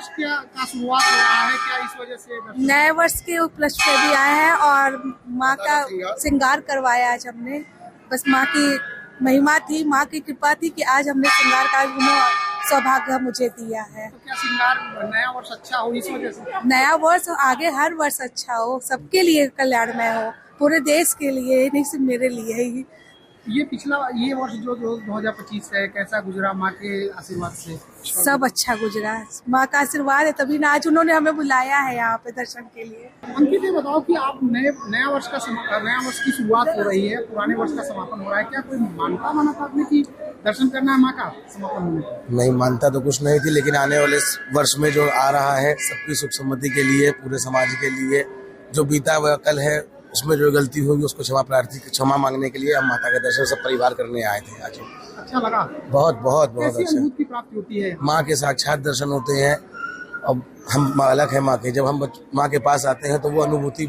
वर्ष का शुरुआत हो रहा है, क्या इस वजह से नए वर्ष के उपलक्ष्य पे भी आए हैं और माँ का श्रृंगार करवाया आज हमने। बस माँ की महिमा थी, माँ की कृपा थी कि आज हमने श्रृंगार का सौभाग्य मुझे दिया है। तो क्या श्रृंगार नया वर्ष अच्छा हो इस वजह से? नया वर्ष आगे हर वर्ष अच्छा हो, सबके लिए कल्याणमय हो, पूरे देश के लिए, नहीं सिर्फ मेरे लिए ही। ये वर्ष जो 2025 है कैसा गुजरा माँ के आशीर्वाद से? सब अच्छा गुजरा, माँ का आशीर्वाद है तभी ना आज उन्होंने हमें बुलाया है यहाँ पे दर्शन के लिए। अंकित, ये बताओ कि आप नया वर्ष की शुरुआत हो रही है, पुराने वर्ष का समापन हो रहा है, क्या कोई माना था आपने कि दर्शन करना है माँ का समापन होने का? नहीं, मानता तो कुछ नहीं थी, लेकिन आने वाले वर्ष में जो आ रहा है सबकी सुख समृद्धि के लिए, पूरे समाज के लिए, जो बीता हुआ कल है उसमें जो गलती होगी उसको क्षमा मांगने के लिए हम माता के दर्शन सब परिवार करने आए थे आज। अच्छा लगा? बहुत बहुत बहुत अच्छा। अनुभूति प्राप्ति होती है, माँ के साक्षात दर्शन होते हैं। अब हम अलग है माँ के, जब हम माँ के पास आते हैं तो वो अनुभूति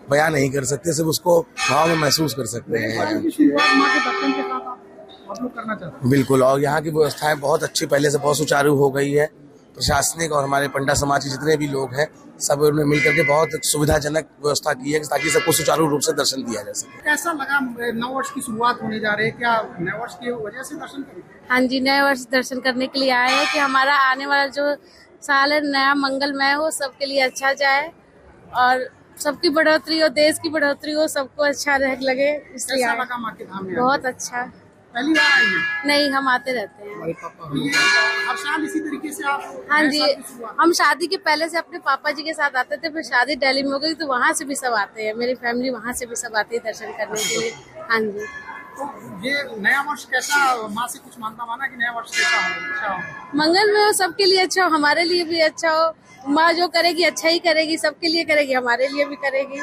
बयान नहीं कर सकते, सिर्फ उसको भाव में महसूस कर सकते हैं। शुरुआत माँ के दर्शन के साथ आप लोग करना चाहते हैं? बिल्कुल, और यहाँ की व्यवस्थाएं बहुत अच्छी, पहले से बहुत सुचारू हो गई है। प्रशासनिक और हमारे पंडा समाज के जितने भी लोग हैं सब उन्होंने मिलकर के बहुत सुविधाजनक व्यवस्था की है ताकि सबको सुचारू रूप से दर्शन दिया जा सके। कैसा लगा? नव वर्ष की शुरुआत होने जा रही है, क्या नए वर्ष की वजह से दर्शन करेंगे? हाँ जी, नए वर्ष दर्शन करने के लिए आए हैं कि हमारा आने वाला जो साल है नया मंगलमय हो, सबके लिए अच्छा जाए और सबकी बढ़ोतरी हो, देश की बढ़ोतरी हो, सबको अच्छा लगे, इसलिए कैसा लगा माँ के धाम में? बहुत अच्छा। पहली बार आई है? नहीं, हम आते रहते हैं। हर साल इसी तरीके से आप? हाँ जी, हम शादी के पहले से अपने पापा जी के साथ आते थे, फिर शादी दिल्ली में हो गई तो वहाँ से भी सब आते हैं, मेरी फैमिली वहाँ से भी सब आती है दर्शन करने के लिए। हाँ जी। तो ये नया वर्ष कैसा, माँ से कुछ माना कि नया वर्ष कैसा हो, अच्छा हो? मंगल में हो, सबके लिए अच्छा हो, हमारे लिए भी अच्छा हो। माँ जो करेगी अच्छा ही करेगी, सबके लिए करेगी, हमारे लिए भी करेगी।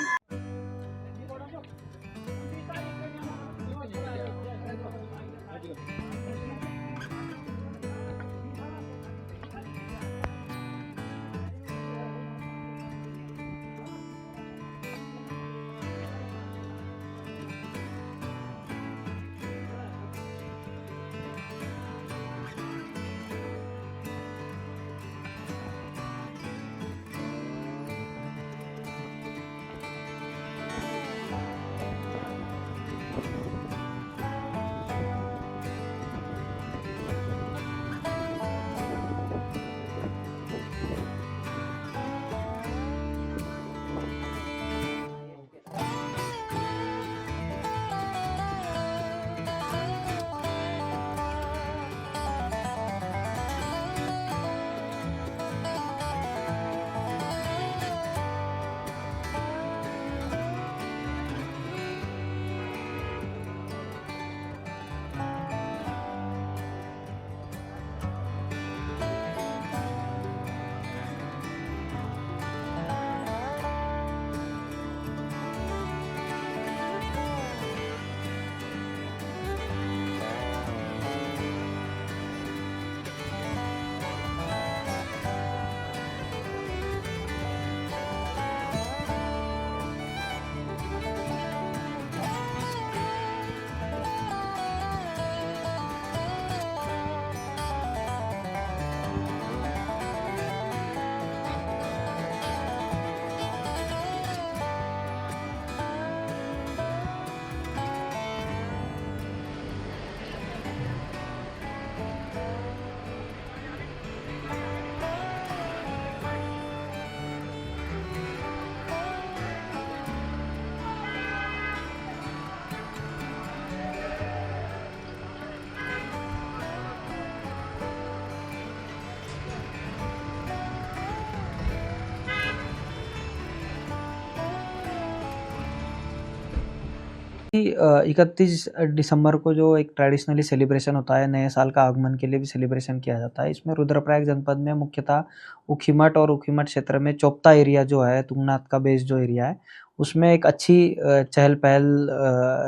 इकतीस दिसंबर को जो एक ट्रेडिशनली सेलिब्रेशन होता है, नए साल का आगमन के लिए भी सेलिब्रेशन किया जाता है। इसमें रुद्रप्रयाग जनपद में मुख्यतः ऊखीमठ और ऊखीमठ क्षेत्र में चोपता एरिया जो है, तुंगनाथ का बेस जो एरिया है, उसमें एक अच्छी चहल पहल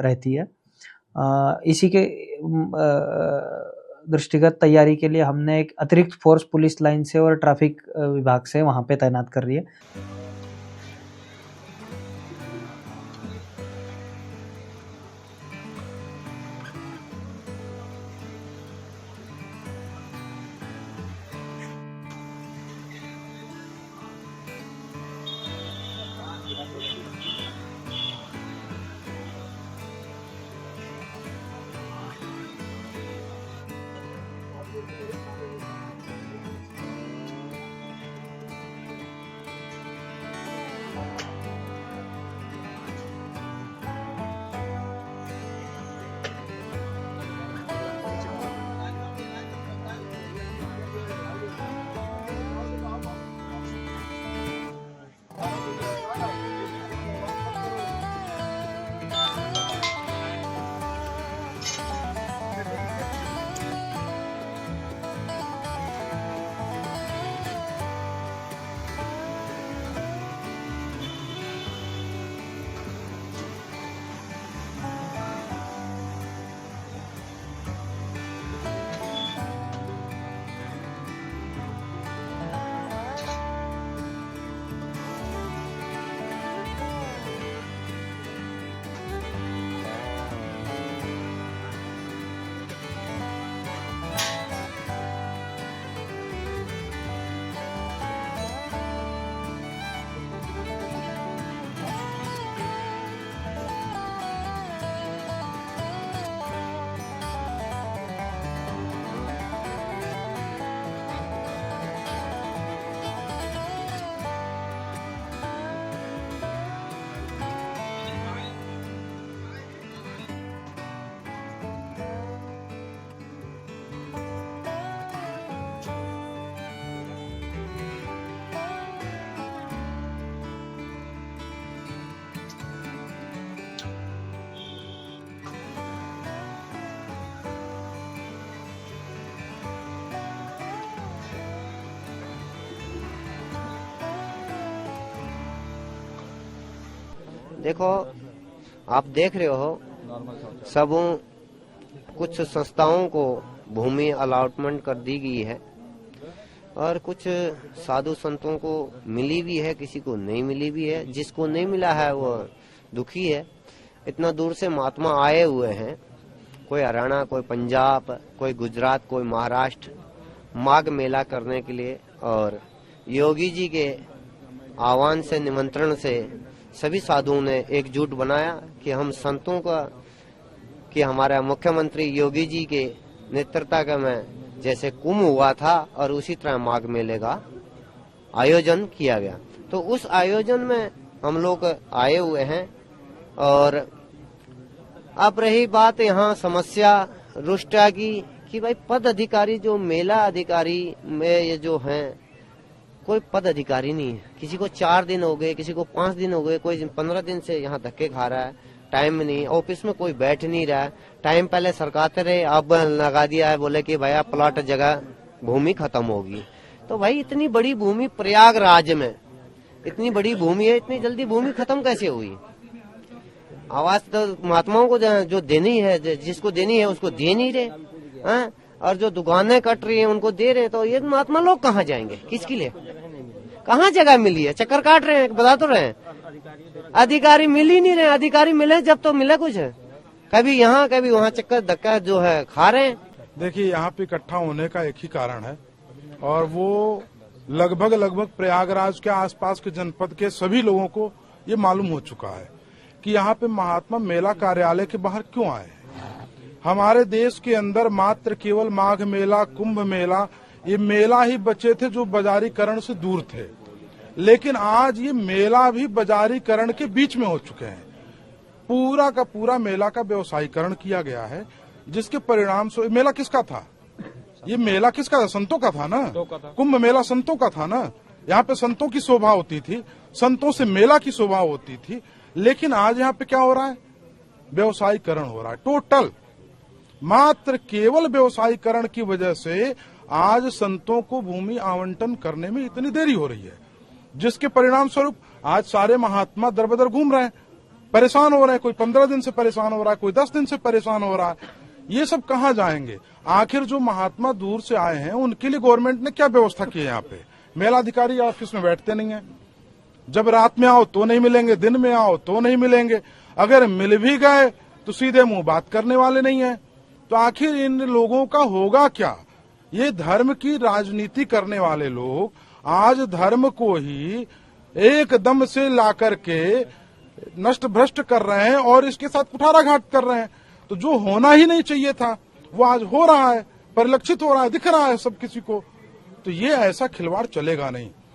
रहती है। इसी के दृष्टिगत तैयारी के लिए हमने एक अतिरिक्त फोर्स पुलिस लाइन से और ट्रैफिक विभाग से वहाँ पे तैनात कर रही है। देखो, आप देख रहे हो सब कुछ संस्थाओं को भूमि अलॉटमेंट कर दी गई है और कुछ साधु संतों को मिली भी है, किसी को नहीं मिली भी है। जिसको नहीं मिला है वो दुखी है। इतना दूर से महात्मा आए हुए हैं, कोई हरियाणा, कोई पंजाब, कोई गुजरात, कोई महाराष्ट्र, माघ मेला करने के लिए। और योगी जी के आह्वान से, निमंत्रण से सभी साधुओं ने एकजुट बनाया कि हम संतों का, कि हमारा मुख्यमंत्री योगी जी के नेतृत्व में जैसे कुंभ हुआ था और उसी तरह माघ मेले का आयोजन किया गया। तो उस आयोजन में हम लोग आए हुए हैं। और अब रही बात यहाँ समस्या रुष्टा की, कि भाई पद अधिकारी, जो मेला अधिकारी में ये जो हैं, कोई पद अधिकारी नहीं है। किसी को 4 दिन हो गए, किसी को 5 दिन हो गए, कोई 15 दिन से यहाँ धक्के खा रहा है, टाइम नहीं, ऑफिस में कोई बैठ नहीं रहा है। टाइम पहले सरकाते रहे, अब लगा दिया है, बोले कि भैया प्लॉट जगह भूमि खत्म होगी। तो भाई इतनी बड़ी भूमि प्रयागराज में, इतनी बड़ी भूमि है, इतनी जल्दी भूमि खत्म कैसे हुई? आवाज तो महात्माओं को जो देनी है, जिसको देनी है उसको दे नहीं रहे हैं, और जो दुकानें कट रही हैं उनको दे रहे हैं। तो ये महात्मा लोग कहाँ जाएंगे? किसके लिए? कहाँ जगह मिली है? चक्कर काट रहे हैं, बता तो रहे हैं। अधिकारी मिल ही नहीं रहे। अधिकारी मिले जब तो मिले कुछ है, कभी यहाँ कभी वहाँ चक्कर धक्का जो है खा रहे हैं। देखिए, यहाँ पे इकट्ठा होने का एक ही कारण है, और वो लगभग प्रयागराज के आसपास के जनपद के सभी लोगों को ये मालूम हो चुका है कि यहाँ पे महात्मा मेला कार्यालय के बाहर क्यों आए। हमारे देश के अंदर मात्र केवल माघ मेला, कुंभ मेला, ये मेला ही बचे थे जो बाजारीकरण से दूर थे। लेकिन आज ये मेला भी बाजारीकरण के बीच में हो चुके हैं। पूरा का पूरा मेला का व्यवसायीकरण किया गया है, जिसके परिणाम से मेला किसका था? ये मेला किसका था? संतों का था ना। कुंभ मेला संतों का था ना। यहाँ पे संतों की शोभा होती थी, संतों से मेला की शोभा होती थी। लेकिन आज यहाँ पे क्या हो रहा है? व्यवसायीकरण हो रहा है टोटल। मात्र केवल व्यवसायीकरण की वजह से आज संतों को भूमि आवंटन करने में इतनी देरी हो रही है, जिसके परिणाम स्वरूप आज सारे महात्मा दर बदर घूम रहे हैं, परेशान हो रहे हैं। कोई 15 दिन से परेशान हो रहा है, कोई 10 दिन से परेशान हो रहा है। ये सब कहाँ जाएंगे? आखिर जो महात्मा दूर से आए हैं उनके लिए गवर्नमेंट ने क्या व्यवस्था की है? यहाँ पे मेला अधिकारी ऑफिस में बैठते नहीं है। जब रात में आओ तो नहीं मिलेंगे, दिन में आओ तो नहीं मिलेंगे। अगर मिल भी गए तो सीधे मुंह बात करने वाले नहीं है। तो आखिर इन लोगों का होगा क्या? ये धर्म की राजनीति करने वाले लोग आज धर्म को ही एकदम से लाकर के नष्ट भ्रष्ट कर रहे हैं और इसके साथ कुठाराघात कर रहे हैं। तो जो होना ही नहीं चाहिए था वो आज हो रहा है, परिलक्षित हो रहा है, दिख रहा है सब किसी को। तो ये ऐसा खिलवाड़ चलेगा नहीं।